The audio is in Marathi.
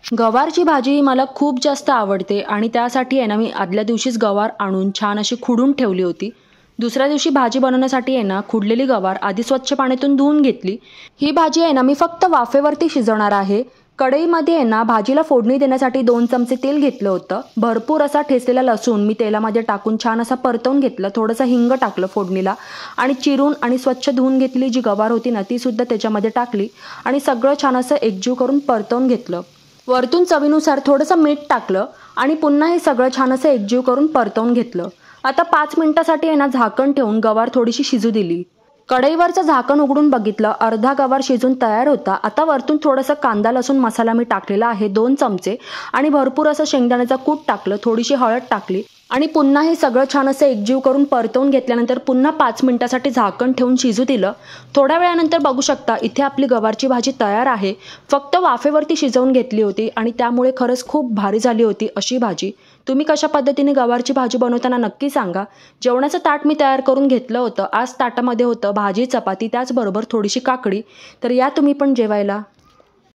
गवारची भाजी मला खूप जास्त आवडते आणि त्यासाठी आहे ना मी आदल्या दिवशीच गवार आणून छान अशी खुडून ठेवली होती. दुसऱ्या दिवशी भाजी बनवण्यासाठी आहे ना खुडलेली गवार आधी स्वच्छ पाण्यातून धुवून घेतली. ही भाजी आहे ना मी फक्त वाफेवरती शिजवणार आहे. कढईमध्ये आहे ना भाजीला फोडणी देण्यासाठी 2 चमचे तेल घेतलं होतं. भरपूर असा ठेचलेला लसूण मी तेलामध्ये टाकून छान असा परतवून घेतलं. थोडंसं हिंग टाकलं फोडणीला आणि चिरून आणि स्वच्छ धुवून घेतलेली जी गवार होती ना ती सुद्धा त्याच्यामध्ये टाकली आणि सगळं छान असं एकजीव करून परतवून घेतलं. वरतून चवीनुसार थोडंसं मीठ टाकलं आणि पुन्हा हे सगळं छान असं एकजीव करून परतवून घेतलं. आता 5 मिनिटासाठी आहे ना झाकण ठेवून गवार थोडीशी शिजू दिली. कढईवरचं झाकण उघडून बघितलं, अर्धा गवार शिजून तयार होता. आता वरतून थोडंसं कांदा लसूण मसाला मी टाकलेला आहे 2 चमचे आणि भरपूर असं शेंगदाण्याचं कूट टाकलं, थोडीशी हळद टाकली आणि पुन्हा हे सगळं छान असं एकजीव करून परतवून घेतल्यानंतर पुन्हा 5 मिनिटासाठी झाकण ठेवून शिजू दिलं. थोड्या वेळानंतर बघू शकता इथे आपली गवारची भाजी तयार आहे. फक्त वाफेवरती शिजवून घेतली होती आणि त्यामुळे खरंच खूप भारी झाली होती अशी भाजी. तुम्ही कशा पद्धतीने गवारची भाजी बनवताना नक्की सांगा. जेवणाचं ताट मी तयार करून घेतलं होतं. आज ताटामध्ये होतं भाजी, चपाती, त्याचबरोबर थोडीशी काकडी. तर या तुम्ही पण जेवायला.